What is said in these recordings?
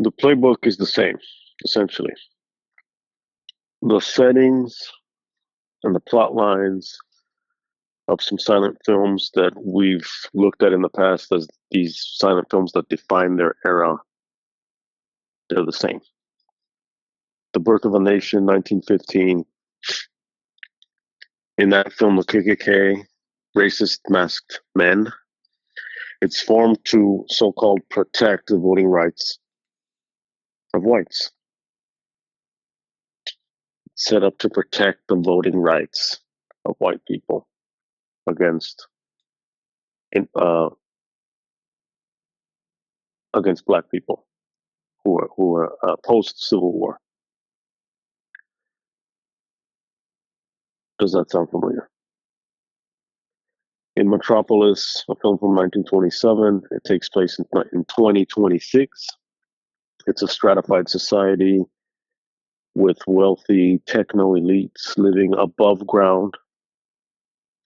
The playbook is the same, essentially. The settings and the plot lines of some silent films that we've looked at in the past as these silent films that define their era, they're the same. The Birth of a Nation, 1915. In that film, the KKK, racist masked men, it's formed to so-called protect the voting rights of whites. It's set up to protect the voting rights of white people against against black people who are post Civil War. Does that sound familiar? In Metropolis, a film from 1927, it takes place in 2026. It's a stratified society with wealthy techno elites living above ground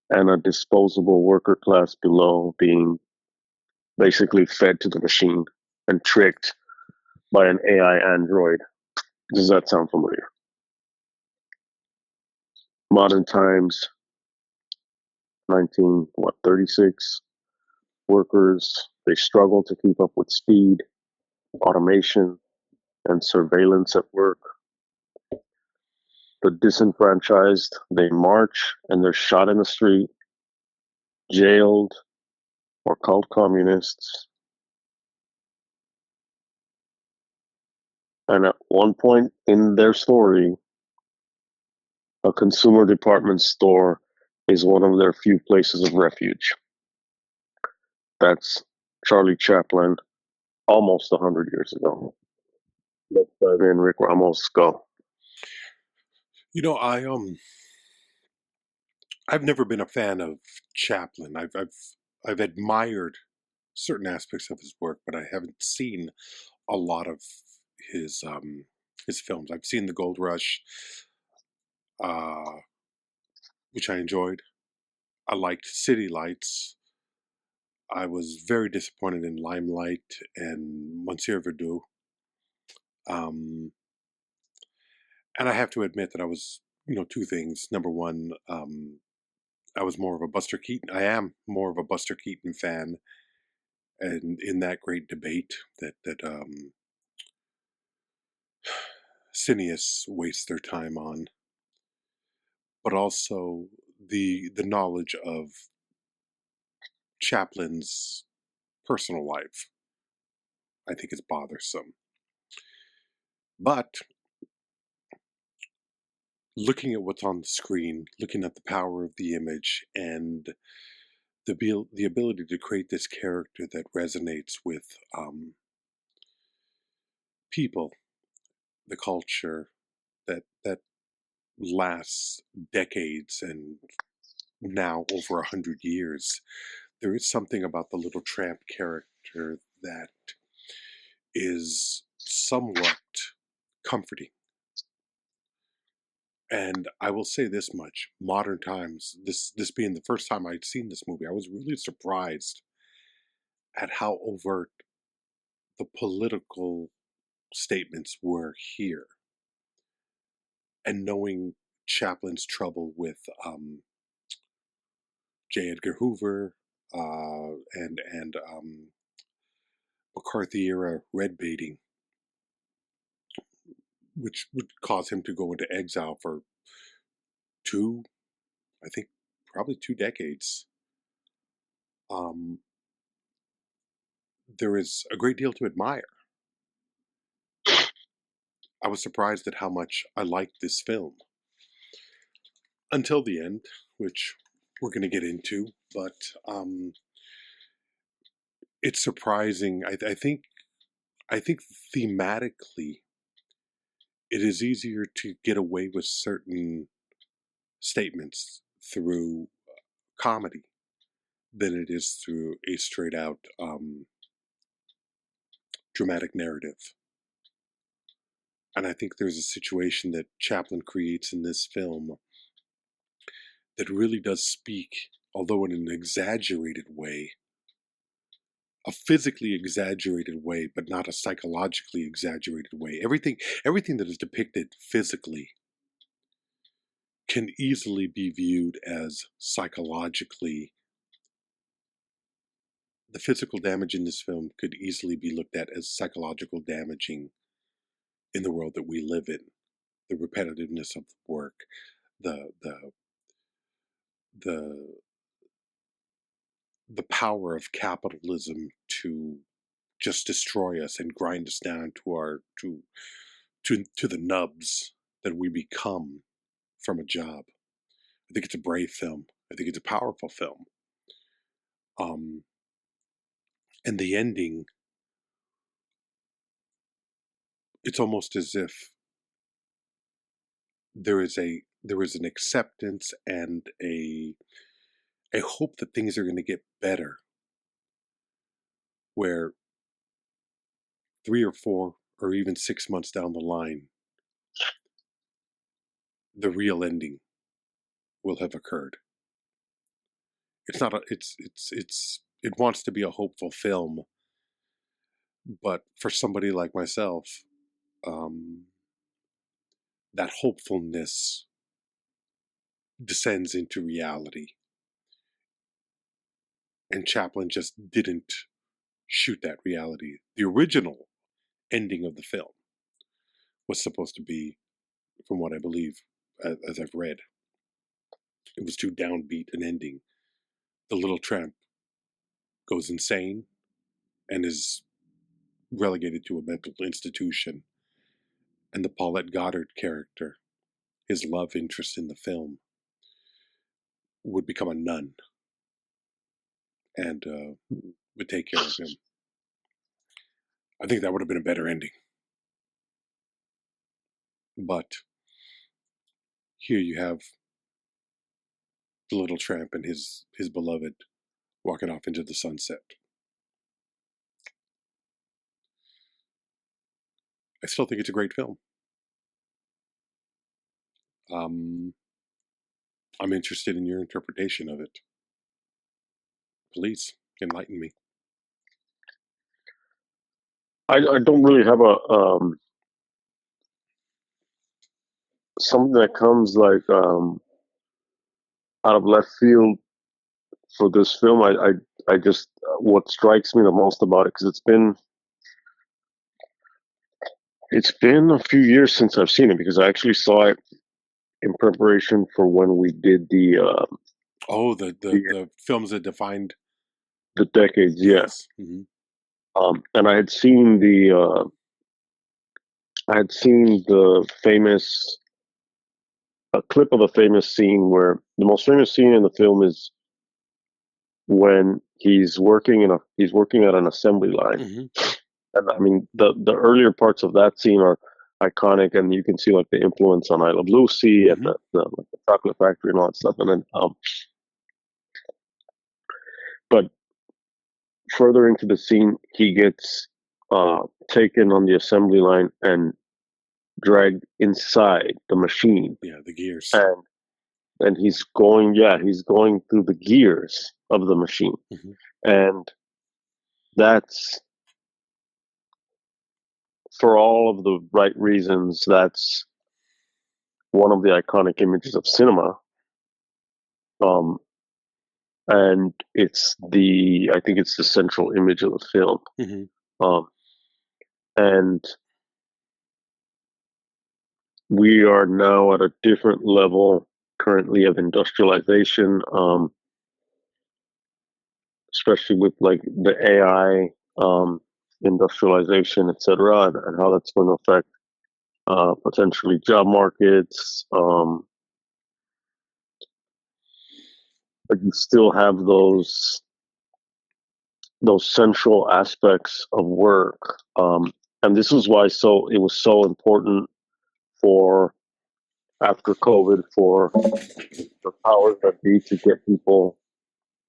and a disposable worker class below, being basically fed to the machine and tricked by an AI android. Does that sound familiar? Modern times, 36, workers, they struggle to keep up with speed, automation, and surveillance at work. The disenfranchised, they march and they're shot in the street, jailed, or called communists. And at one point in their story, a consumer department store is one of their few places of refuge. That's Charlie Chaplin, almost 100 years ago. Let's dive in, RickRamos, go. You know, I've never been a fan of Chaplin. I've admired certain aspects of his work, but I haven't seen a lot of his his films. I've seen The Gold Rush, uh, which I enjoyed. I liked City Lights. I was very disappointed in Limelight and Monsieur Verdoux. Um, and I have to admit that I was, two things. Number one, I was more of a Buster Keaton. I am more of a Buster Keaton fan, and in that great debate that cineasts waste their time on, but also the knowledge of Chaplin's personal life, I think is bothersome. But looking at what's on the screen, looking at the power of the image, and the ability to create this character that resonates with people, the culture that lasts decades and now over 100 years. There is something about the little tramp character that is somewhat comforting. And I will say this much: modern times, this being the first time I'd seen this movie, I was really surprised at how overt the political statements were here. And knowing Chaplin's trouble with J. Edgar Hoover and McCarthy era red baiting, which would cause him to go into exile for I think, probably 2 decades. Um, there is a great deal to admire. I was surprised at how much I liked this film until the end, which we're going to get into. But it's surprising. I think thematically, it is easier to get away with certain statements through comedy than it is through a straight out dramatic narrative. And I think there's a situation that Chaplin creates in this film that really does speak, although in an exaggerated way, a physically exaggerated way, but not a psychologically exaggerated way. Everything that is depicted physically can easily be viewed as psychologically. The physical damage in this film could easily be looked at as psychological damaging in the world that we live in. The repetitiveness of the work, the the the the power of capitalism to just destroy us and grind us down to the nubs that we become from a job. I think it's a brave film. I think it's a powerful film. And the ending, it's almost as if there is an acceptance and a hope that things are going to get better, where 3 or 4 or even 6 months down the line, the real ending will have occurred. It's not a, it wants to be a hopeful film, but for somebody like myself, that hopefulness descends into reality. And Chaplin just didn't shoot that reality. The original ending of the film was supposed to be, from what I believe, as I've read, it was too downbeat an ending. The little tramp goes insane and is relegated to a mental institution. And the Paulette Goddard character, his love interest in the film, would become a nun and would take care of him. I think that would have been a better ending. But here you have the little tramp and his beloved walking off into the sunset. I still think it's a great film. I'm interested in your interpretation of it. Please enlighten me. I don't really have a something that comes like out of left field for this film. I just what strikes me the most about it, because it's been a few years since I've seen it, because I actually saw it in preparation for when we did the films that defined decades. yes. Yeah. Mm-hmm. And I had seen the famous a clip of a famous scene, where the most famous scene in the film is when he's working at an assembly line. Mm-hmm. And I mean, the earlier parts of that scene are iconic, and you can see like the influence on I Love Lucy and Mm-hmm. like the chocolate factory and all that stuff. And then but further into the scene, he gets taken on the assembly line and dragged inside the machine. Yeah, the gears. And he's going through the gears of the machine. Mm-hmm. And that's, for all of the right reasons, that's one of the iconic images of cinema. And I think it's the central image of the film. Mm-hmm. And we are now at a different level currently of industrialization, especially with like the AI industrialization, etc., and how that's going to affect potentially job markets. But you still have those central aspects of work, and this is why it was so important for, after COVID, for the powers that be to get people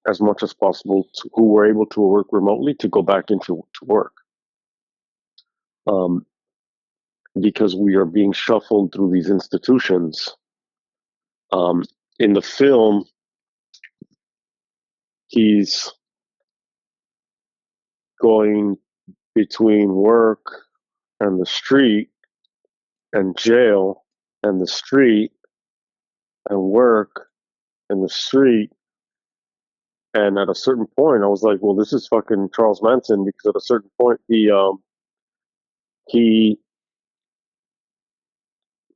as much as possible who were able to work remotely to go back into work, because we are being shuffled through these institutions. In the film, he's going between work and the street and jail and the street and work and the street. And at a certain point, I was like, well, this is fucking Charles Manson, because at a certain point, he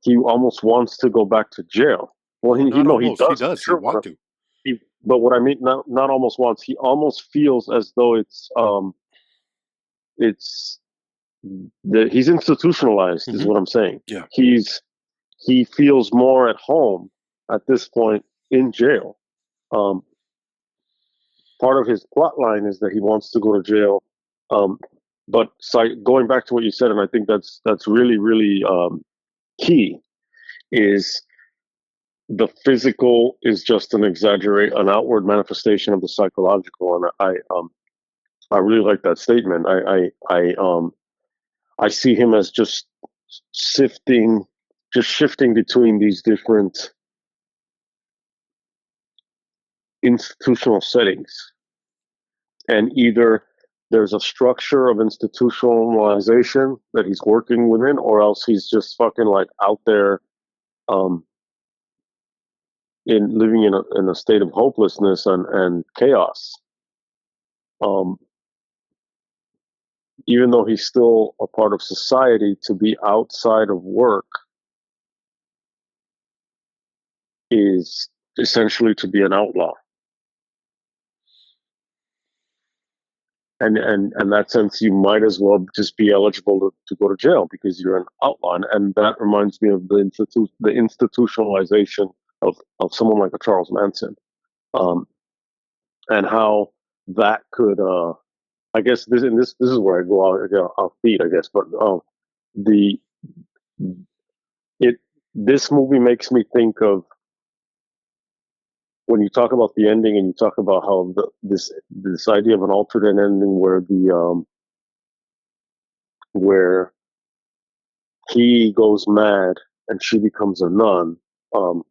he almost wants to go back to jail. Well, Well, he not no, he almost. He does for does. He sure. want to. But what I mean, not almost wants. He almost feels as though it's he's institutionalized, is Hmm. what I'm saying. Yeah. He feels more at home at this point in jail. Um, Part of his plot line is that he wants to go to jail. But going back to what you said, and I think that's really really key, is the physical is just an outward manifestation of the psychological, and I really like that statement. I see him as just shifting between these different institutional settings, and either there's a structure of institutionalization that he's working within, or else he's just fucking like out there, um, in living in a state of hopelessness and chaos. Um, Even though he's still a part of society, to be outside of work is essentially to be an outlaw. And in that sense, you might as well just be eligible to go to jail because you're an outlaw. And that reminds me of the institutionalization of someone like a Charles Manson, um, and how that could, I guess this is where I go off beat, I guess. But the it this movie makes me think of, when you talk about the ending and you talk about how this idea of an alternate ending where he goes mad and she becomes a nun. Um,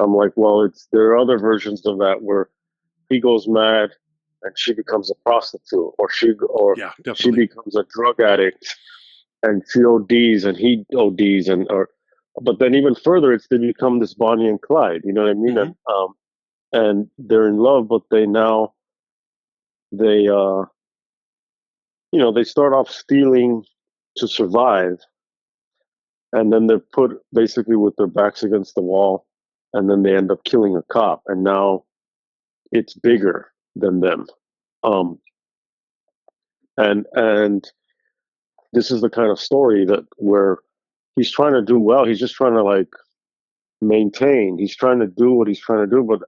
I'm like, well, there are other versions of that where he goes mad and she becomes a prostitute, or Yeah, she definitely. becomes a drug addict and she ODs and he ODs, but then even further, it's they become this Bonnie and Clyde. You know what I mean? Hmm. And they're in love, but they they start off stealing to survive, and then they're put basically with their backs against the wall, and then they end up killing a cop, and now it's bigger than them. Um, and this is the kind of story that where he's trying to do well. He's just trying to like maintain. He's trying to do what he's trying to do, but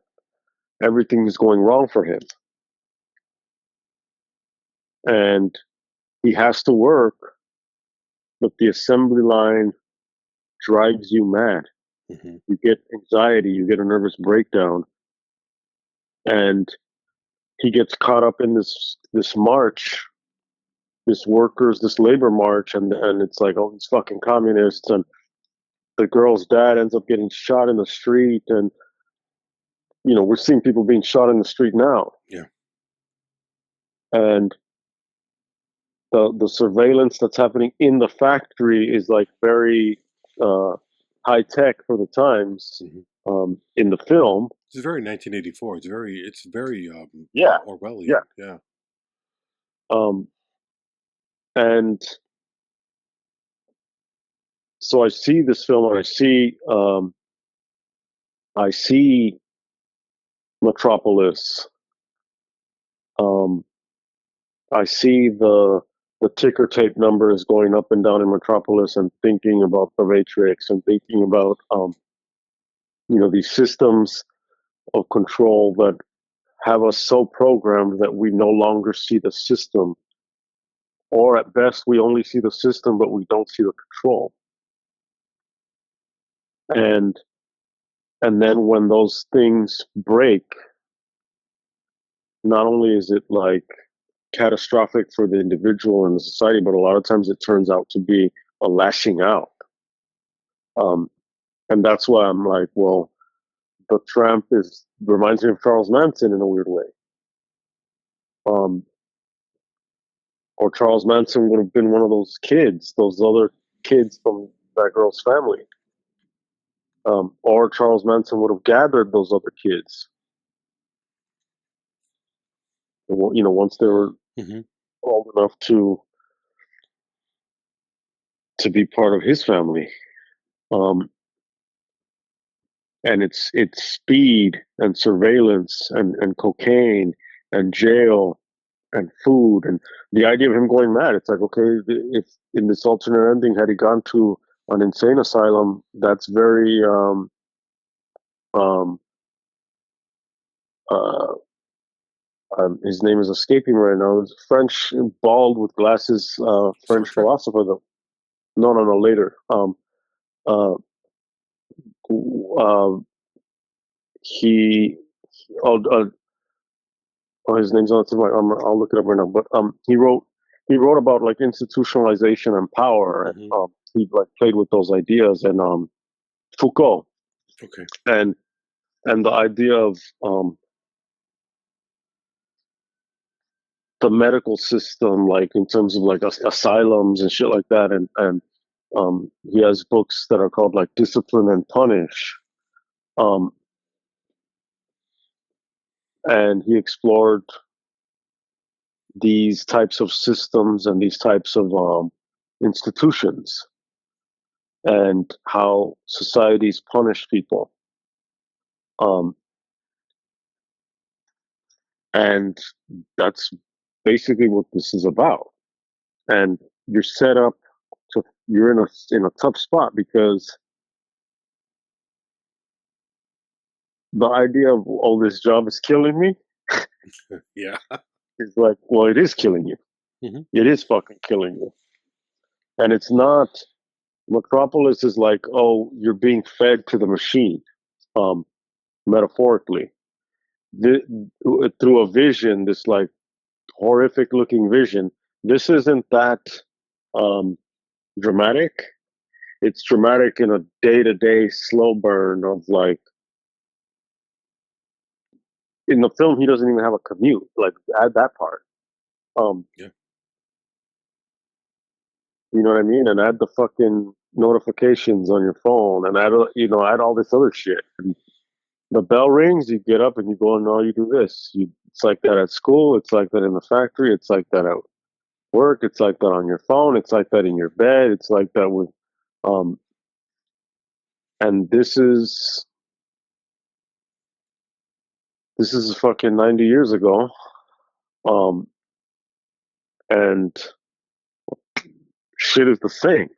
everything is going wrong for him, and he has to work, but the assembly line drives you mad. Hmm. You get anxiety, you get a nervous breakdown, and he gets caught up in this march, this labor march, and it's like all these fucking communists, and the girl's dad ends up getting shot in the street, and we're seeing people being shot in the street now, Yeah. and the surveillance that's happening in the factory is like very uh, high tech for the times, Hmm. in the film. It's very 1984. It's very Yeah, Orwellian. yeah. Yeah. Um, and so I see this film, and I see Metropolis. Um, I see the ticker tape numbers going up and down in Metropolis, and thinking about the Matrix, and thinking about these systems of control that have us so programmed that we no longer see the system, or at best we only see the system, but we don't see the control. And then when those things break, not only is it like catastrophic for the individual and the society, but a lot of times it turns out to be a lashing out. Um, and that's why I'm like, well, the tramp reminds me of Charles Manson in a weird way. Um, or Charles Manson would have been one of those kids, those other kids from that girl's family. Or Charles Manson would have gathered those other kids. Once they were Mm-hmm. old enough to be part of his family. And it's speed and surveillance and cocaine and jail and food and the idea of him going mad. It's like, okay, if in this alternate ending had he gone to an insane asylum, that's very um uh his name is escaping right now. It's French, bald with glasses, Star French Trek. philosopher. Though, no, later. Uh, uh, he, oh, his name's on the I'll look it up right now. But he wrote about like institutionalization and power, and Mm-hmm. he like played with those ideas, and Foucault, Okay. and the idea of the medical system, like in terms of like asylums and shit like that, and he has books that are called like Discipline and Punish, um, and he explored these types of systems and these types of institutions and how societies punish people. And that's basically what this is about. And you're set up to you're in a tough spot because the idea of this job is killing me Yeah. is like, well, it is killing you. Mm-hmm. It is fucking killing you. And it's not Metropolis is like, oh, you're being fed to the machine, um, metaphorically. The, through a vision, this like horrific looking vision. This isn't that um, dramatic. It's dramatic in a day to day slow burn of like in the film he doesn't even have a commute. Like add that part. Um, Yeah. you know what I mean? And add the fucking notifications on your phone and add all this other shit. And the bell rings, you get up and you go and now you do this. It's like that at school, it's like that in the factory, it's like that at work, it's like that on your phone, it's like that in your bed, it's like that with um and this is fucking 90 years ago. Um and shit is the same.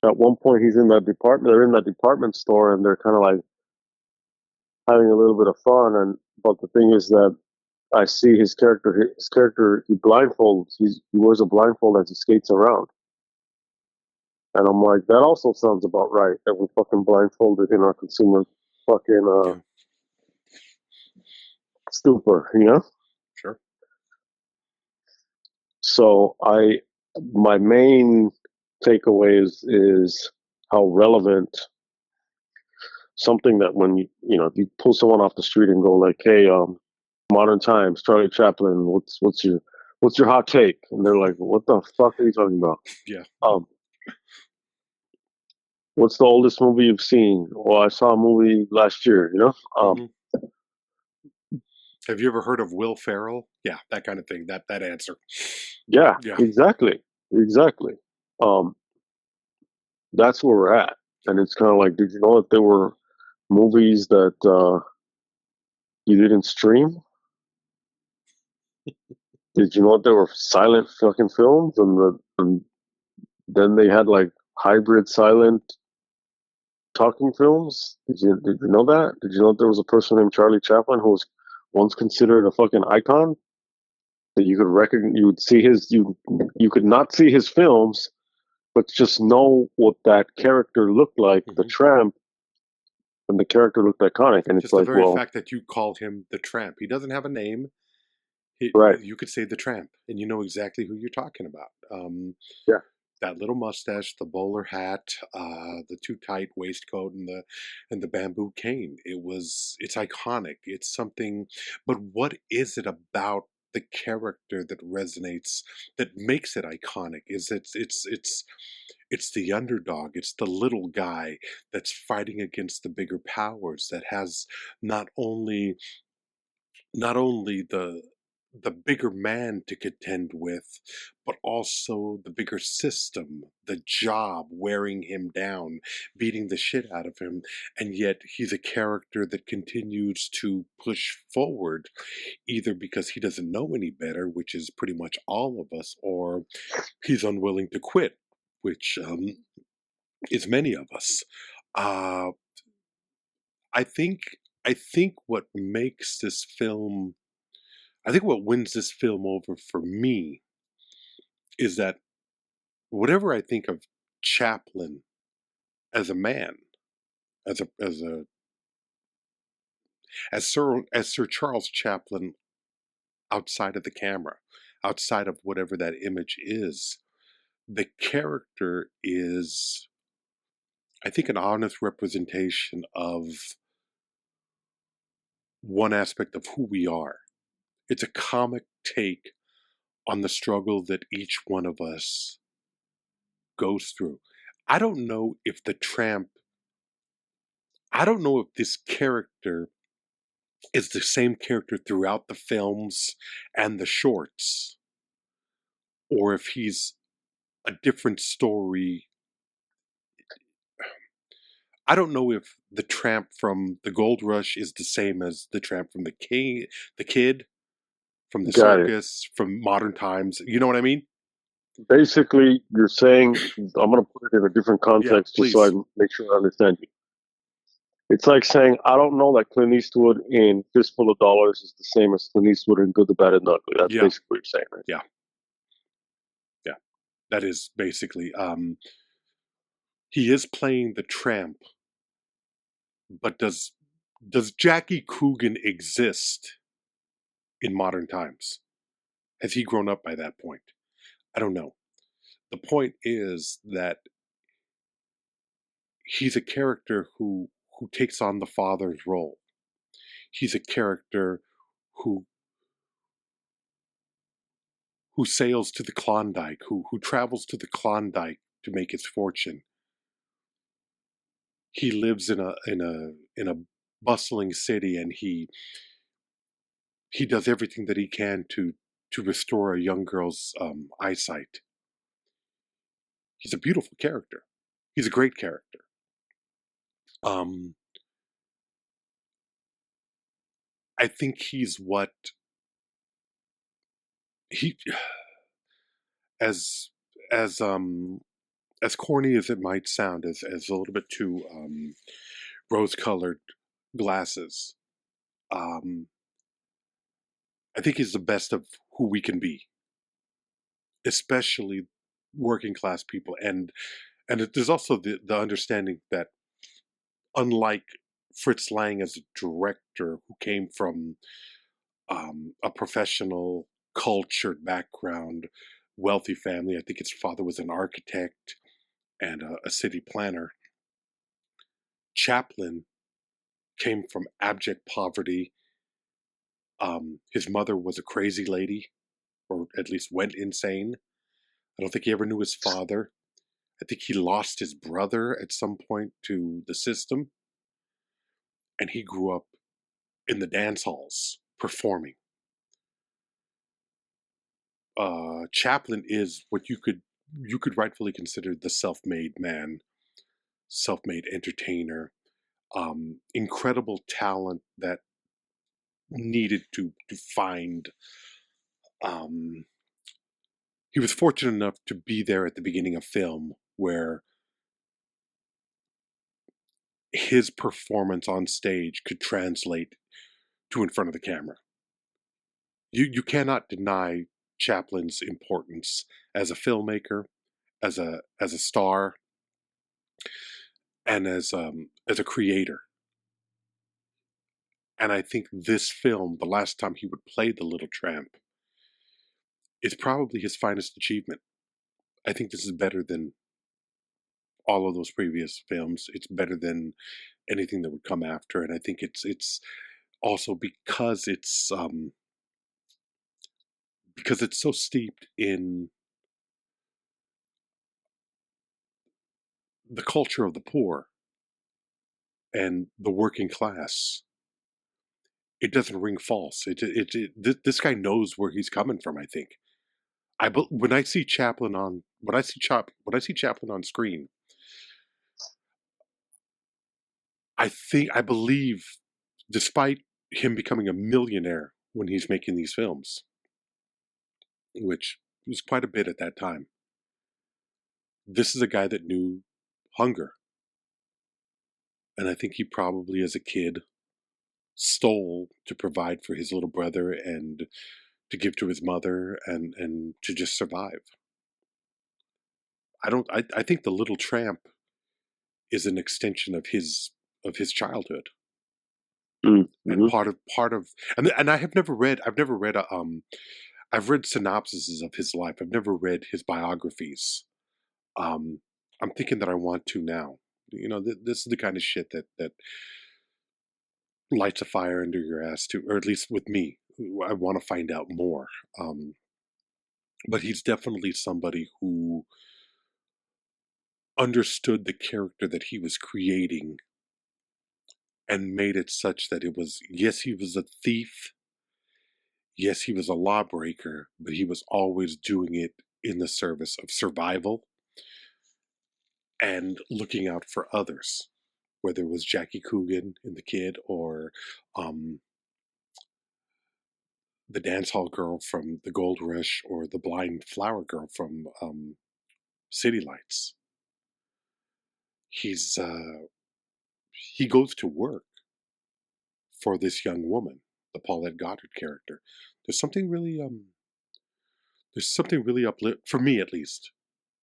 At one point he's in that department they're in that department store and they're kind of like having a little bit of fun and but the thing is that I see his character he blindfolds he wears a blindfold as he skates around. And I'm like, that also sounds about right that we're fucking blindfolded in our consumer fucking Yeah. stupor, you know? Sure. So my main takeaway is how relevant something that when if you pull someone off the street and go like, hey, modern times, Charlie Chaplin, what's your hot take? And they're like, what the fuck are you talking about? Yeah. What's the oldest movie you've seen? Well, I saw a movie last year, Mm-hmm. Have you ever heard of Will Ferrell? Yeah, that kind of thing. That answer. Yeah, Yeah. exactly. Um, that's where we're at. And it's kind of like, did you know that there were movies that you didn't stream? Did you know that there were silent fucking films and then they had like hybrid silent talking films? Did you know that? Did you know that there was a person named Charlie Chaplin who was once considered a fucking icon? That you could recognize, you would see you could not see his films, but just know what that character looked like, the Mm-hmm. tramp, and the character looked iconic. And it's Just the like, very well, fact that you called him the Tramp. He doesn't have a name. right, You could say the Tramp, and you know exactly who you're talking about. yeah, That little mustache, the bowler hat, the too tight waistcoat, and the bamboo cane. It's iconic. It's something. But what is it about the character that resonates, that makes it iconic? Is it's the underdog. It's the little guy that's fighting against the bigger powers. That has not only not only the bigger man to contend with, but also the bigger system, the job wearing him down, beating the shit out of him. And yet he's a character that continues to push forward, either because he doesn't know any better, which is pretty much all of us, or he's unwilling to quit, which is many of us. Uh, I think I think what makes this film I think what wins this film over for me is that whatever I think of Chaplin as a man, as Sir Charles Chaplin outside of the camera, outside of whatever that image is, the character is, I think, an honest representation of one aspect of who we are. It's a comic take on the struggle that each one of us goes through. I don't know if the tramp I don't know if this character is the same character throughout the films and the shorts, or if he's a different story. I don't know if the tramp from the Gold Rush is the same as the tramp from the kid from the Got it. circus, from modern times. You know what I mean? Basically, you're saying, I'm going to put it in a different Yeah, context just so I please. make sure I understand you. It's like saying, I don't know that Clint Eastwood in Fistful of Dollars is the same as Clint Eastwood in Good, the Bad, and the Ugly. That's Yeah, basically what you're saying, right? yeah, yeah. That is basically. He is playing the tramp, but does Jackie Coogan exist in modern times? Has he grown up by that point? I don't know. The point is that he's a character who takes on the father's role. He's a character who who sails to the Klondike, who travels to the Klondike to make his fortune. He lives in a bustling city, and he does everything that he can to restore a young girl's eyesight. He's a beautiful character. He's a great character. Um, I think he's what he as as um as corny as it might sound, as a little bit too rose-colored glasses. Um, I think he's the best of who we can be, especially working class people, and there's also the understanding that unlike Fritz Lang as a director who came from a professional, cultured background, wealthy family. I think his father was an architect and a city planner. Chaplin came from abject poverty. His mother was a crazy lady, or at least went insane. I don't think he ever knew his father. I think he lost his brother at some point to the system, and he grew up in the dance halls performing. Chaplin is what you could rightfully consider the self-made man, self-made entertainer, incredible talent that needed to find. Um, he was fortunate enough to be there at the beginning of film, where his performance on stage could translate to in front of the camera. You cannot deny Chaplin's importance as a filmmaker, as a star, and as a creator. And I think this film, the last time he would play the Little Tramp, is probably his finest achievement. I think this is better than all of those previous films. It's better than anything that would come after, and I think it's also because it's so steeped in the culture of the poor and the working class. It doesn't ring false. This guy knows where he's coming from. I think. When I see Chaplin on when I see Chaplin on screen, I believe, despite him becoming a millionaire when he's making these films, which was quite a bit at that time, this is a guy that knew hunger, and I think he probably, as a kid, stole to provide for his little brother and to give to his mother and to just survive. I think The Little Tramp is an extension of his childhood. Mm-hmm. And part of and I've read I've read synopsises of his life. I've never read his biographies. I'm thinking that I want to now. You know, this is the kind of shit that lights a fire under your ass too, or at least with me. I want to find out more. But he's definitely somebody who understood the character that he was creating and made it such that it was, yes, he was a thief. Yes, he was a lawbreaker, but he was always doing it in the service of survival and looking out for others, whether it was Jackie Coogan in The Kid or the dance hall girl from The Gold Rush or the blind flower girl from City Lights. He goes to work for this young woman, the Paulette Goddard character. There's something really for me at least.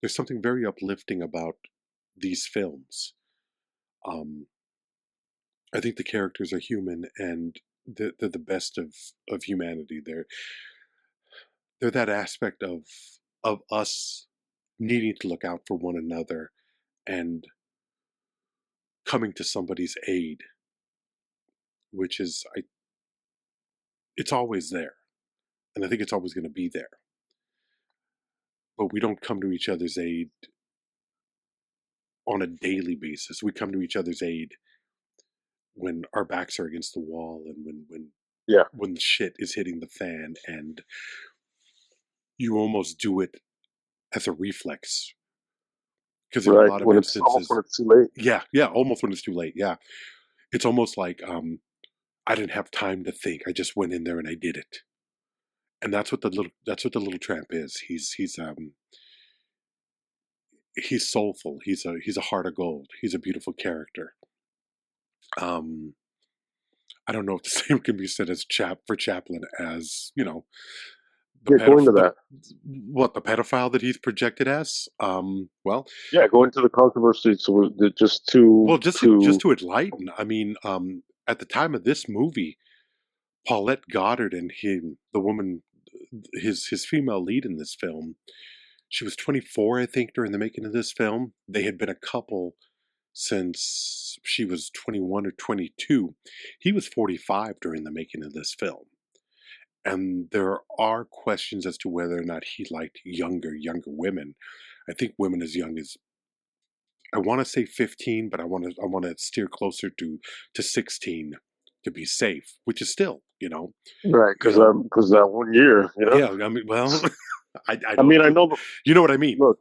There's something very uplifting about these films. I think the characters are human and they're the best of humanity. They're that aspect of us needing to look out for one another and coming to somebody's aid, which is it's always there. And I think it's always going to be there. But we don't come to each other's aid on a daily basis. We come to each other's aid when our backs are against the wall and when the shit is hitting the fan, and you almost do it as a reflex. Because in a lot of instances, when it's too late. Yeah, almost when it's too late. Yeah, it's almost like I didn't have time to think. I just went in there and I did it. And that's what the little tramp is. He's soulful. He's a heart of gold. He's a beautiful character. I don't know if the same can be said as for Chaplin as, you know, Going to that. The pedophile that he's projected as? Well, yeah, go into the controversy. So just to enlighten. I mean, at the time of this movie, Paulette Goddard and the woman, his female lead in this film, she was 24, I think, during the making of this film. They had been a couple since she was 21 or 22. He was 45 during the making of this film. And there are questions as to whether or not he liked younger women. I think women as young as, I want to say 15, but I want to steer closer to 16 to be safe, which is still, you know, right, because that 1 year, you know. Yeah, I mean, well, I know. You know what I mean? Look,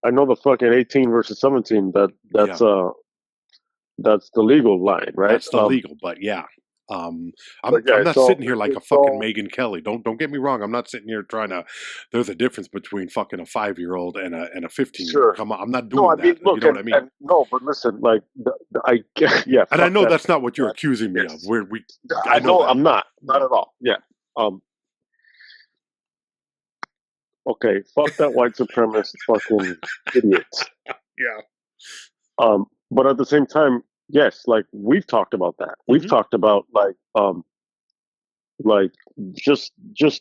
I know the fucking 18 versus 17. That's the legal line, right? That's the legal, but yeah. I'm not sitting here like a fucking Megyn Kelly. Don't get me wrong. I'm not sitting here trying to. There's a difference between fucking a 5-year-old and a 15-year-old. Sure. Come on, I'm not doing that. Look, you know what I mean? No, but listen, like yeah. And I know that's not what you're accusing me of. I know I'm not at all. Yeah. Okay, fuck that white supremacist fucking idiots. Yeah. But at the same time, yes, like we've talked about that. We've Mm-hmm. talked about like just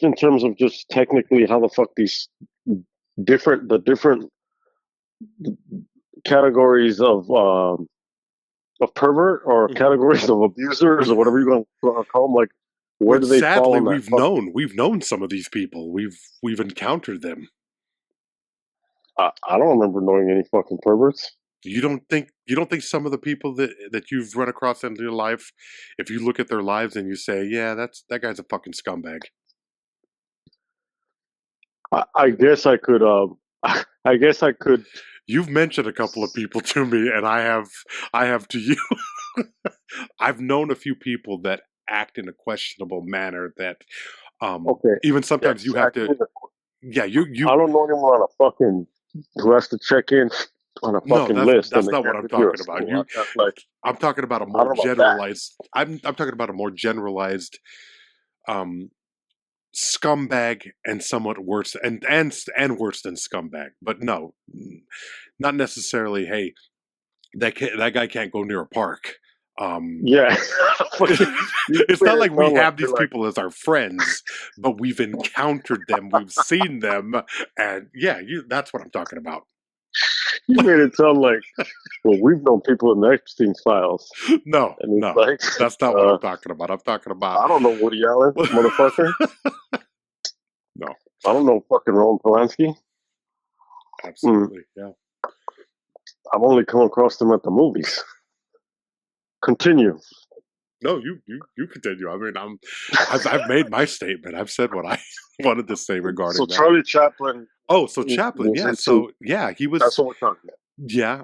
in terms of just technically how the fuck these different categories of pervert or categories of abusers or whatever you're going to call them. Like, where Which do they fall sadly on that fucking? we've known some of these people. We've encountered them. I don't remember knowing any fucking perverts. You don't think some of the people that you've run across in your life, if you look at their lives and you say, yeah, that guy's a fucking scumbag. I guess I could. I guess I could. You've mentioned a couple of people to me, and I have to you. I've known a few people that act in a questionable manner that Okay. even sometimes Yes. you have to. Yeah, you I don't know anyone on a fucking who has to check in on a no, fucking list, and that's they not what can't I'm give you a talking about. score. Like, I'm talking about a I more don't know about that. generalized. I'm talking about a more generalized um, scumbag and somewhat worse and worse than scumbag. But no, not necessarily. Hey, that guy can't go near a park. Yeah. You It's made not it like we sound like have you're these like, people as our friends, but we've encountered them, we've seen them, and yeah, that's what I'm talking about. you made it sound like, well, we've known people in the Epstein's files, No, and it's no, like, that's not what I'm talking about. I'm talking about. I don't know Woody Allen, motherfucker. No, I don't know fucking Roman Polanski. absolutely, yeah. I've only come across them at the movies. Continue. No, you continue. I mean, I've made my statement. I've said what I wanted to say So regarding that. Charlie Chaplin Oh, so Chaplin, was yeah. into. So yeah, he That's was. what we're talking about. Yeah,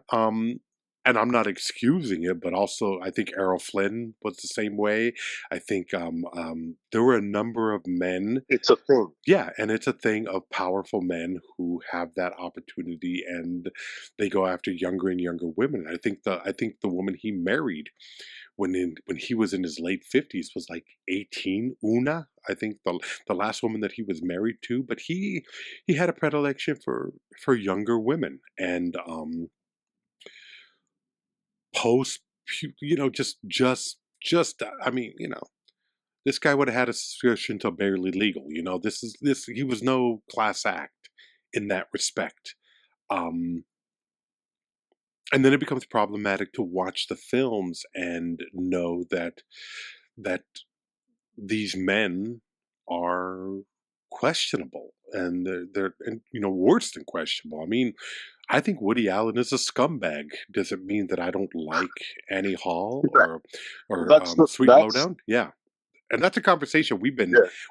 and I'm not excusing it, but also I think Errol Flynn was the same way. I think there were a number of men. It's a thing. Yeah, and it's a thing of powerful men who have that opportunity, and they go after younger and younger women. I think the woman he married when he was in his late 50s was like 18. Una, I think the last woman that he was married to, but he had a predilection for younger women and post, just I mean, this guy would have had a suspicion till barely legal. This he was no class act in that respect. Um, and then it becomes problematic to watch the films and know that these men are questionable and they're and worse than questionable. I mean, I think Woody Allen is a scumbag. Does it mean that I don't like Annie Hall or Sweet That's Lowdown? Yeah, and that's a conversation yeah.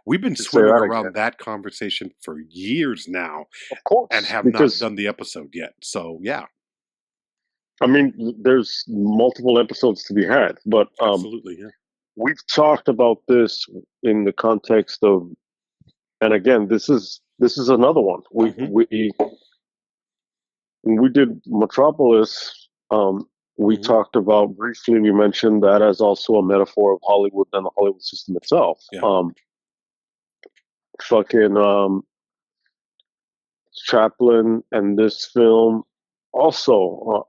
we've been To say swimming that around again, that conversation for years now of and course, have not because done the episode yet. So yeah, I mean, there's multiple episodes to be had, but absolutely, yeah. we've talked about this in the context of, and again, this is another one. Hmm. We when we did Metropolis, we Hmm. talked about briefly. We mentioned that as also a metaphor of Hollywood and the Hollywood system itself. Yeah. Fucking Chaplin and this film also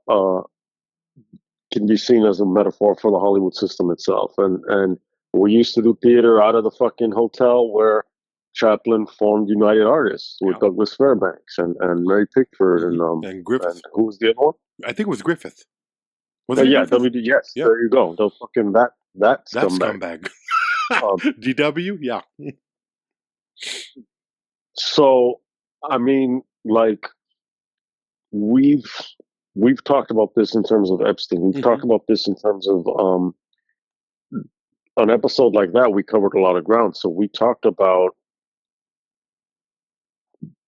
can be seen as a metaphor for the Hollywood system itself. And we used to do theater out of the fucking hotel where Chaplin formed United Artists with Yeah. Douglas Fairbanks and Mary Pickford And Griffith. and who was the other one? I think it was Griffith. Wasn't it Yeah, Griffith? WD. Yes, Yeah. there you go. The fucking that That scumbag. scumbag. Um, DW? Yeah. so I mean, like we've we've talked about this in terms of Epstein. We've Hmm. talked about this in terms of an episode like that. We covered a lot of ground. So we talked about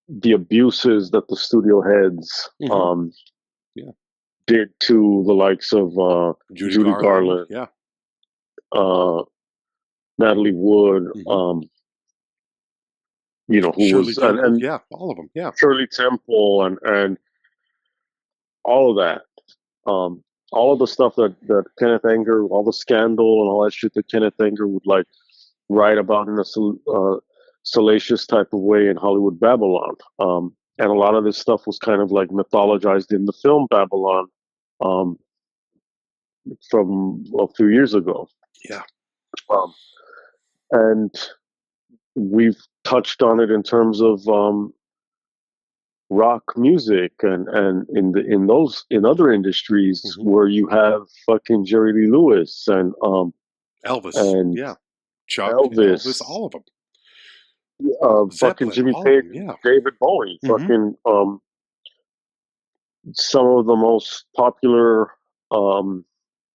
the abuses that the studio heads Hmm. Yeah. did to the likes of Judy Judy Garland. Garland, Yeah. uh, Natalie Wood, Hmm. who Shirley was Temple. and Yeah. All of them. Yeah. Shirley Temple and all of that. All of the stuff that Kenneth Anger, all the scandal and all that shit that Kenneth Anger would like write about in a salacious type of way in Hollywood Babylon. And a lot of this stuff was kind of like mythologized in the film Babylon um, from a few years ago. Yeah. Um, and we've touched on it in terms of rock music, and in other industries Hmm. where you have fucking Jerry Lee Lewis Elvis, and yeah. Chuck, Elvis, Elvis, all of them. fucking Zeppelin, Jimmy all of Page them, and yeah. David Bowie, Hmm. fucking some of the most popular um,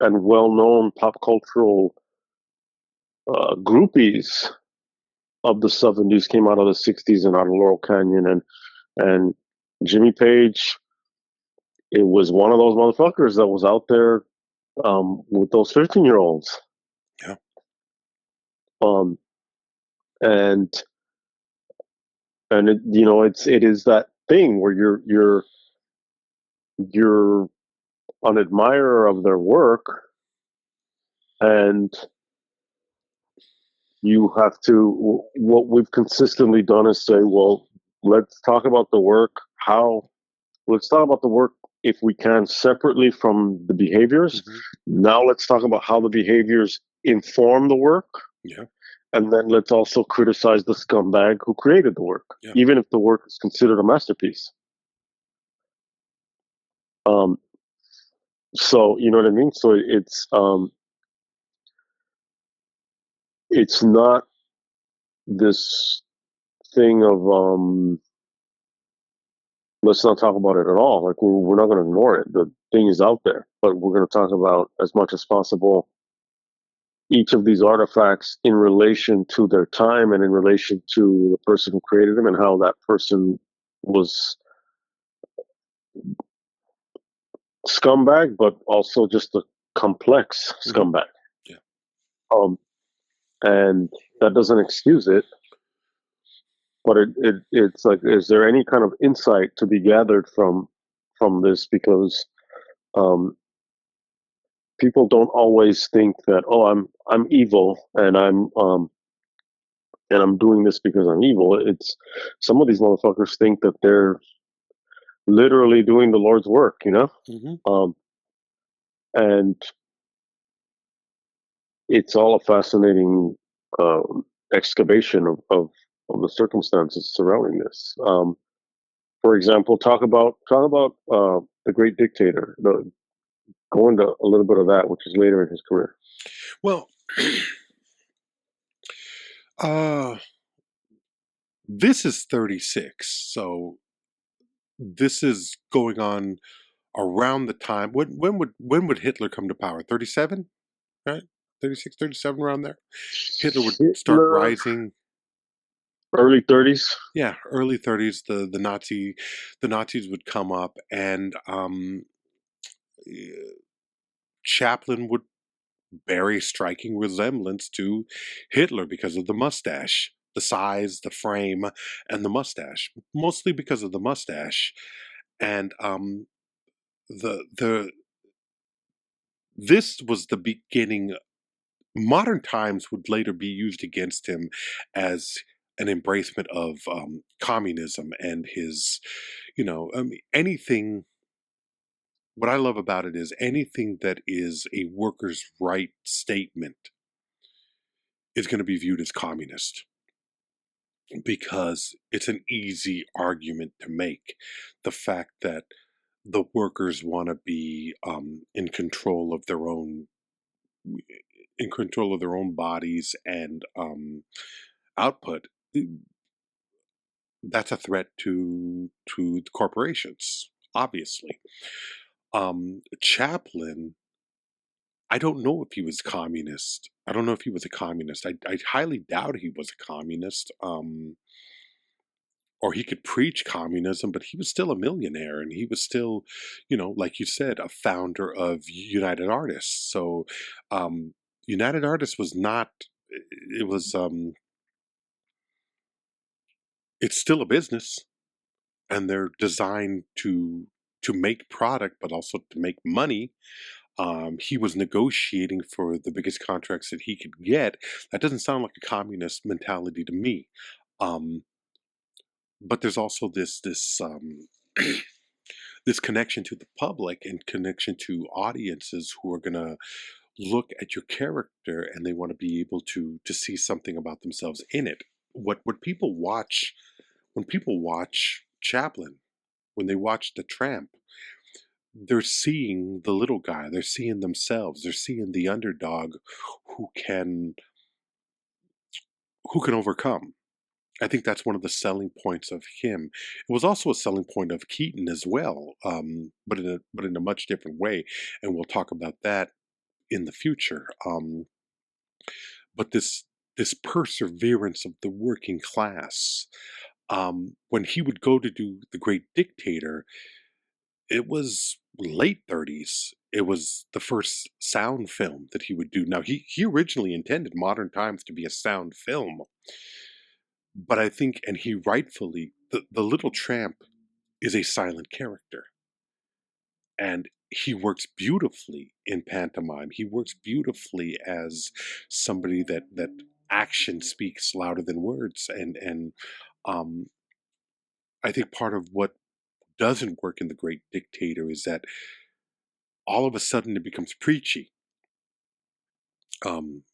and well-known pop cultural groupies of the '70s came out of the '60s and out of Laurel Canyon, and Jimmy Page, it was one of those motherfuckers that was out there with those 15-year-olds, Yeah. um, and it is that thing where you're an admirer of their work, and you have to, what we've consistently done is say, well, let's talk about the work, how, let's talk about the work if we can separately from the behaviors. Hmm. Now let's talk about how the behaviors inform the work, Yeah. and then let's also criticize the scumbag who created the work, Yeah. even if the work is considered a masterpiece. Um, so you know what I mean. So it's not this thing of let's not talk about it at all. Like we're not going to ignore it. The thing is out there, but we're going to talk about as much as possible each of these artifacts in relation to their time and in relation to the person who created them and how that person was scumbag, but also just a complex Hmm. scumbag. Yeah. Um, and that doesn't excuse it, but it's like, is there any kind of insight to be gathered from this? Because um, people don't always think that, oh, I'm evil and I'm doing this because I'm evil. It's some of these motherfuckers think that they're literally doing the Lord's work, you know? Hmm. Um, and it's all a fascinating excavation of the circumstances surrounding this. For example, talk about the Great Dictator. Go into a little bit of that, which is later in his career. Well, uh, this is 36, so this is going on around the time when would Hitler come to power? 37, right? 36, 37, around there. Hitler would start Hitler, rising. early 30s. Yeah, early 30s. The Nazis would come up, and Chaplin would bear a striking resemblance to Hitler because of the mustache, the size, the frame, and the mustache. Mostly because of the mustache, and the this was the beginning. Modern times would later be used against him as an embracement of communism and his, anything. What I love about it is anything that is a workers' right statement is going to be viewed as communist because it's an easy argument to make. The fact that the workers want to be in control of their own bodies and output, that's a threat to the corporations, obviously. Chaplin, I don't know if he was communist. I don't know if he was a communist. I highly doubt he was a communist. Or he could preach communism, but he was still a millionaire, and he was still, like you said, a founder of United Artists. So, um, United Artists was not. It was. It's still a business, and they're designed to make product, but also to make money. He was negotiating for the biggest contracts that he could get. That doesn't sound like a communist mentality to me. Um, but there's also this this connection to the public and connection to audiences who are going to look at your character and they want to be able to see something about themselves in it. What people watch when people watch Chaplin, when they watch The Tramp, they're seeing the little guy, they're seeing themselves, they're seeing the underdog who can overcome. I think that's one of the selling points of him. It was also a selling point of Keaton as well, but in a much different way, and we'll talk about that in the future. But this perseverance of the working class. When he would go to do The Great Dictator, it was late 30s. It was the first sound film that he would do. Now, he originally intended Modern Times to be a sound film, but I think, and he rightfully, the Little Tramp is a silent character. And he works beautifully in pantomime. He works beautifully as somebody that action speaks louder than words. And um, I think part of what doesn't work in The Great Dictator is that all of a sudden it becomes preachy. Um,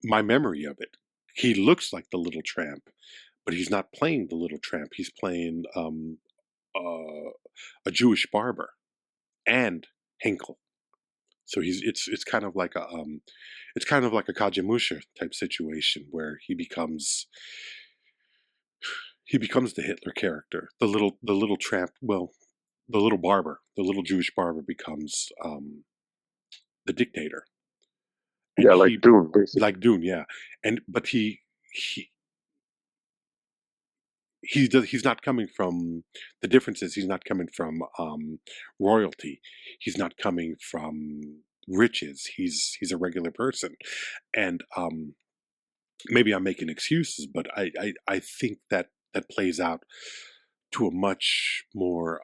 my memory of it, he looks like the Little Tramp, but he's not playing the Little Tramp. He's playing a Jewish barber and Hinkle. So it's kind of like a Kajamusha type situation where he becomes the Hitler character. The little tramp, well, the little barber, the little Jewish barber becomes the dictator, and Yeah, like he Dune, basically. like Dune, yeah, and but he he's not coming from the differences. He's not coming from royalty. He's not coming from riches. He's a regular person, and maybe I'm making excuses, but I think that plays out to a much more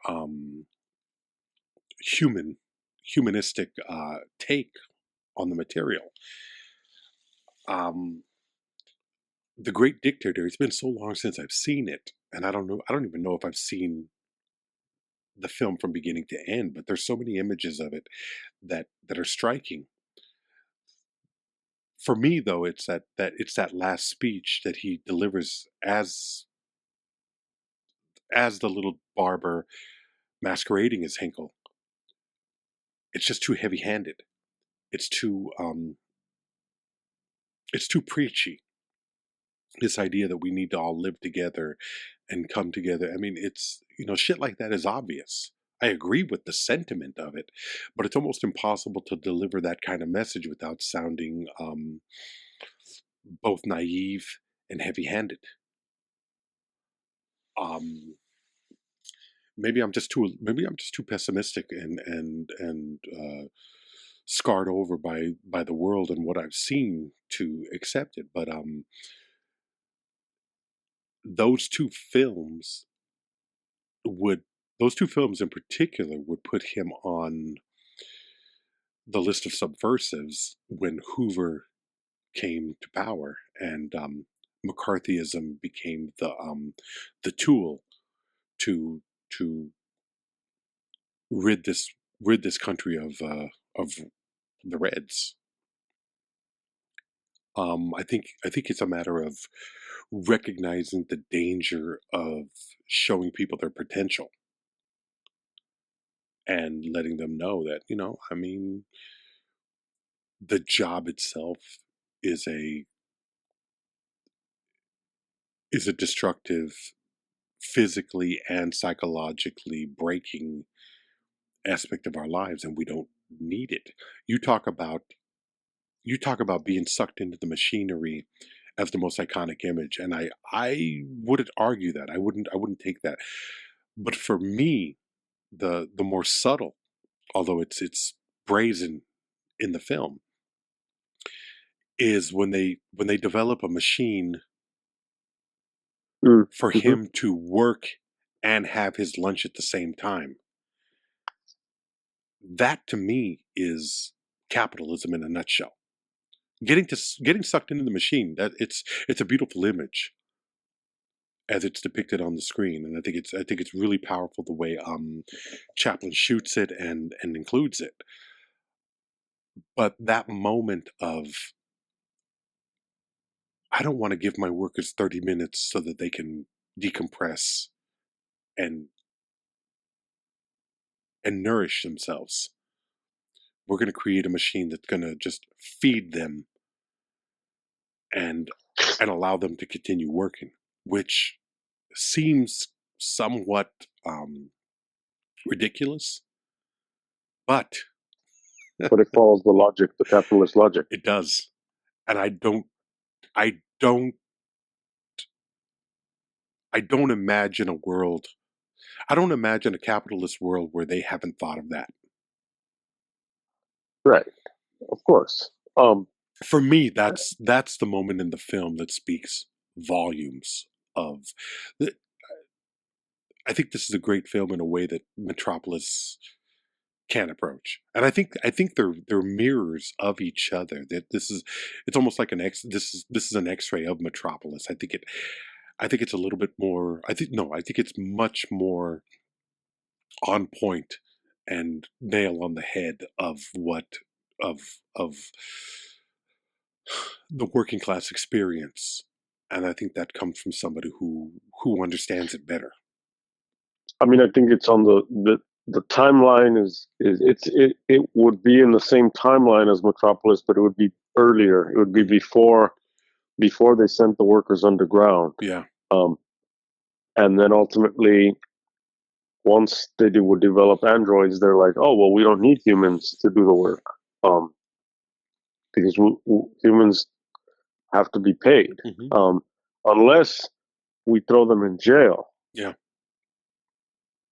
humanistic take on the material. Um, the Great Dictator. It's been so long since I've seen it, and I don't know. I don't even know if I've seen the film from beginning to end. But there's so many images of it that are striking. For me, though, it's that last speech that he delivers as the little barber masquerading as Hinkle. It's just too heavy-handed. It's too it's too preachy. This idea that we need to all live together and come together. I mean, it's, shit like that is obvious. I agree with the sentiment of it, but it's almost impossible to deliver that kind of message without sounding both naive and heavy-handed. Um, maybe I'm just too pessimistic and scarred over by the world and what I've seen to accept it. But those two films would those two films in particular would put him on the list of subversives when Hoover came to power and McCarthyism became the tool to to rid this country of the Reds. I think it's a matter of recognizing the danger of showing people their potential and letting them know that, I mean, the job itself is a destructive, physically and psychologically breaking aspect of our lives, and we don't need it. You talk about being sucked into the machinery as the most iconic image, and I wouldn't argue that. I wouldn't take that. But for me, the more subtle, although it's brazen in the film, is when they develop a machine for Mm-hmm. him to work and have his lunch at the same time. That to me is capitalism in a nutshell. Getting sucked into the machine, that it's a beautiful image as it's depicted on the screen, and I think it's really powerful the way Chaplin shoots it and includes it. But that moment of, I don't want to give my workers 30 minutes so that they can decompress and and nourish themselves. We're going to create a machine that's going to just feed them and allow them to continue working, which seems somewhat ridiculous, but But it follows the logic, the capitalist logic. it does. And I don't, I don't imagine a world. I don't imagine a capitalist world where they haven't thought of that. Right. Of course. For me, that's the moment in the film that speaks volumes of. I think this is a great film in a way that Metropolis can approach, and I think they're mirrors of each other. That this is, it's almost like this is an X-ray of Metropolis. I think it's a little bit more. I think it's much more on point and nail on the head of what of of the working class experience, and I think that comes from somebody who understands it better. I mean, I think it's on the timeline it would be in the same timeline as Metropolis, but it would be earlier. It would be before they sent the workers underground. Yeah, Um, and then ultimately, once they would develop androids, they're like, oh well, we don't need humans to do the work, because humans have to be paid, unless we throw them in jail. yeah.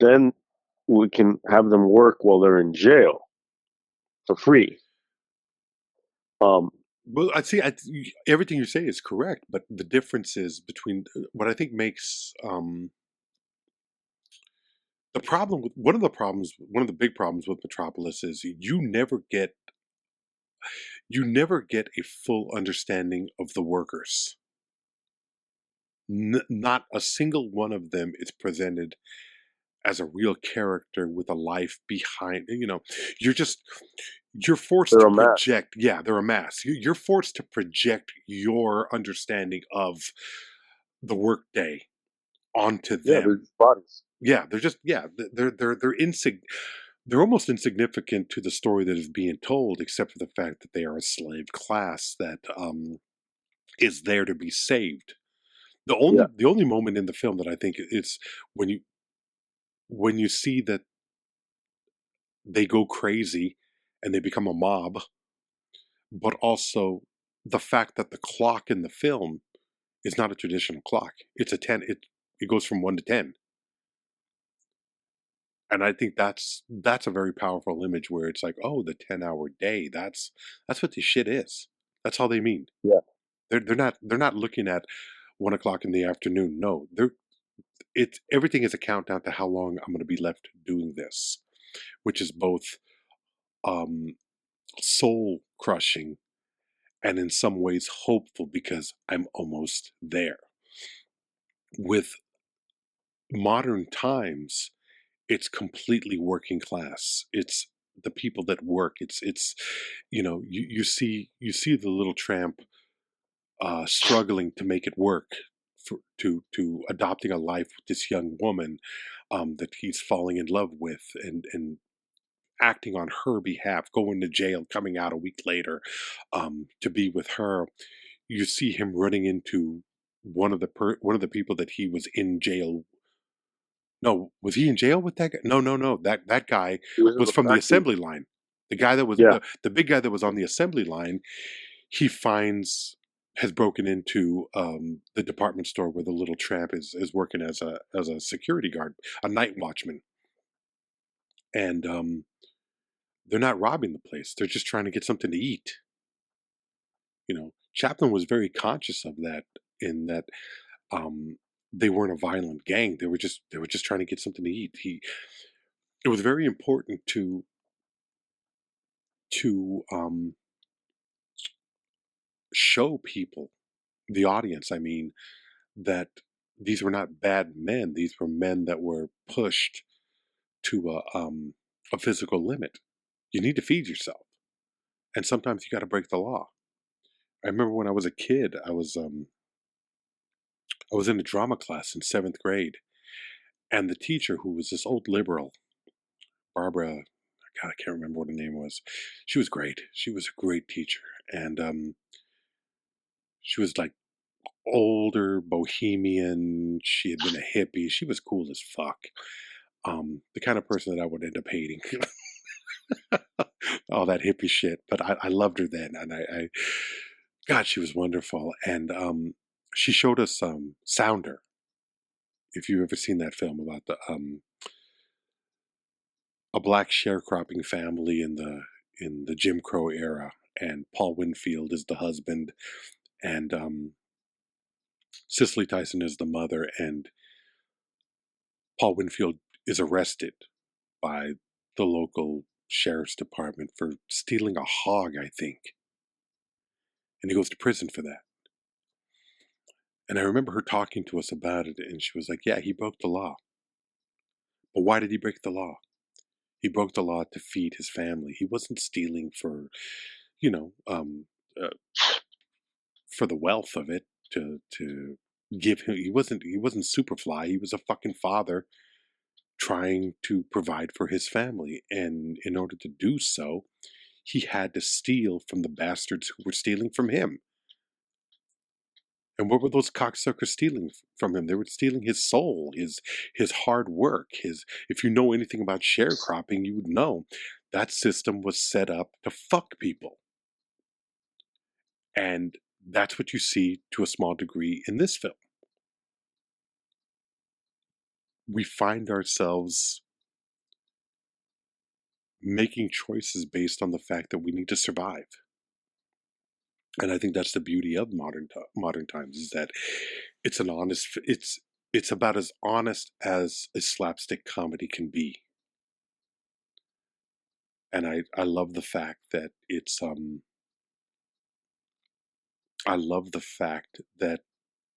Then we can have them work while they're in jail for free. Well, I see. Everything you say is correct, but the difference is between what I think makes the problem with one of the big problems with Metropolis is you never get a full understanding of the workers. Not a single one of them is presented as a real character with a life behind. You're forced They're to a mass. project. Yeah, they're a mass. You're forced to project your understanding of the workday onto Yeah, them. they're just bodies. Yeah, they're just they're almost insignificant to the story that is being told, except for the fact that they are a slave class that is there to be saved. Yeah, The only moment in the film that I think it's when you see that they go crazy and they become a mob, but also the fact that the clock in the film is not a traditional clock. It's a 10. It goes from 1 to 10. And I think that's a very powerful image where it's like, oh, the 10-hour day. That's what this shit is. That's all they mean. yeah. They're not looking at 1 o'clock in the afternoon. No, it's everything is a countdown to how long I'm going to be left doing this, which is both um, soul crushing and in some ways hopeful because I'm almost there. With modern times, it's completely working class. It's the people that work. It's you see the little tramp struggling to make it work to adopting a life with this young woman that he's falling in love with and acting on her behalf, going to jail, coming out a week later to be with her. You see him running into one of the people that he was in jail. No, was he in jail with that guy? No, no, no. That guy He was in was the from the factory. assembly line. The guy that was Yeah, the big guy that was on the assembly line. He finds has broken into the department store where the little tramp is working as a security guard, a night watchman, and they're not robbing the place. They're just trying to get something to eat. Chaplin was very conscious of that in that um, they weren't a violent gang. They were just trying to get something to eat. It was very important to show people, the audience, I mean, that these were not bad men. These were men that were pushed to a physical limit. You need to feed yourself, and sometimes you got to break the law. I remember when I was a kid, I was in a drama class in seventh grade, and the teacher, who was this old liberal, Barbara. God, I can't remember what her name was. She was great. She was a great teacher, and she was like older, bohemian. She had been a hippie. She was cool as fuck. The kind of person that I would end up hating. All that hippie shit. But I loved her then, and God, she was wonderful. And she showed us Sounder. If you've ever seen that film about the a black sharecropping family in the Jim Crow era, and Paul Winfield is the husband, and Cicely Tyson is the mother, and Paul Winfield is arrested by the local sheriff's department for stealing a hog, I think, and he goes to prison for that. And I remember her talking to us about it, and she was like, "Yeah, he broke the law. But why did he break the law? He broke the law to feed his family. He wasn't stealing for, you know, uh, for the wealth of it. To give him. He wasn't Superfly. He was a fucking father trying to provide for his family, and in order to do so, he had to steal from the bastards who were stealing from him. And what were those cocksuckers stealing from him? They were stealing his soul, his hard work, his. If you know anything about sharecropping, you would know that system was set up to fuck people. And that's what you see to a small degree in this film. We find ourselves making choices based on the fact that we need to survive. And I think that's the beauty of modern times, is that it's an honest. It's about as honest as a slapstick comedy can be. And I love the fact that I love the fact that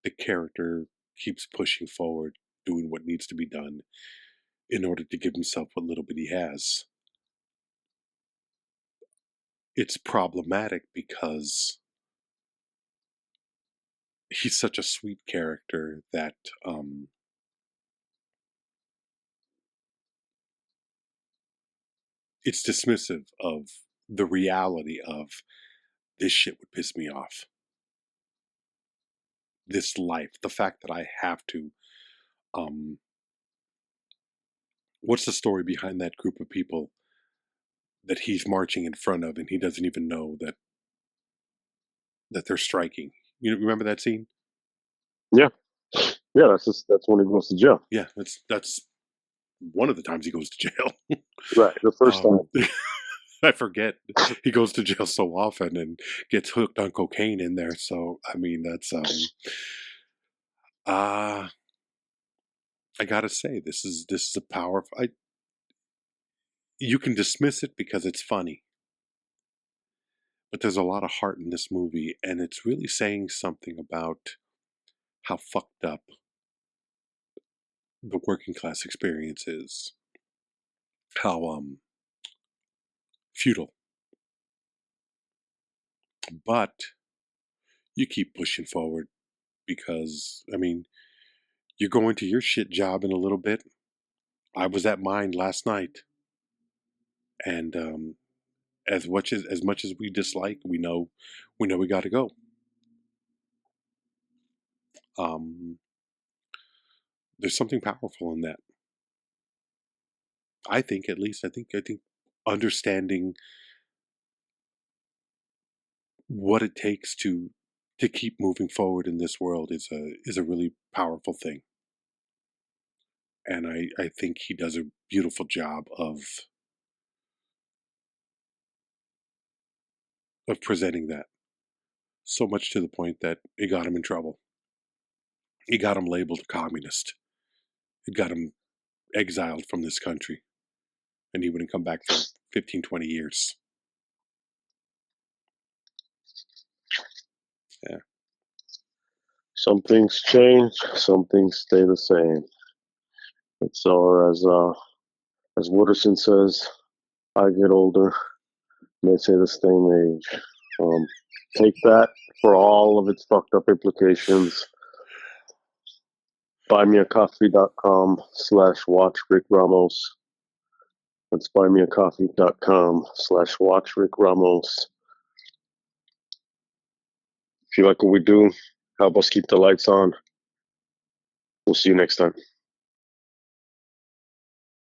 the character keeps pushing forward, doing what needs to be done in order to give himself what little bit he has. It's problematic because he's such a sweet character that it's dismissive of the reality of this shit would piss me off. This life, the fact that I have to. What's the story behind that group of people that he's marching in front of, and he doesn't even know that they're striking? You remember that scene? Yeah, yeah. That's when he goes to jail. Yeah, that's one of the times he goes to jail. Right, the first time. I forget. He goes to jail so often and gets hooked on cocaine in there. So I mean, that's I gotta say, this is a powerful. You can dismiss it because it's funny, but there's a lot of heart in this movie, and it's really saying something about how fucked up the working class experience is, how futile. But you keep pushing forward because, I mean, you're going to your shit job in a little bit. I was at mine last night, and as much as we dislike, we know we got to go. There's something powerful in that. I think, at least, I think understanding what it takes to keep moving forward in this world is a really powerful thing. And I think he does a beautiful job of presenting that. So much to the point that it got him in trouble. It got him labeled a communist. It got him exiled from this country. And he wouldn't come back for 15, 20 years. Yeah. Some things change, some things stay the same. And so as Wooderson says, I get older, and they say the same age. Take that for all of its fucked up implications. Buymeacoffee.com/watchRickRamos. That's buymeacoffee.com/watchRickRamos. If you like what we do, help us keep the lights on. We'll see you next time.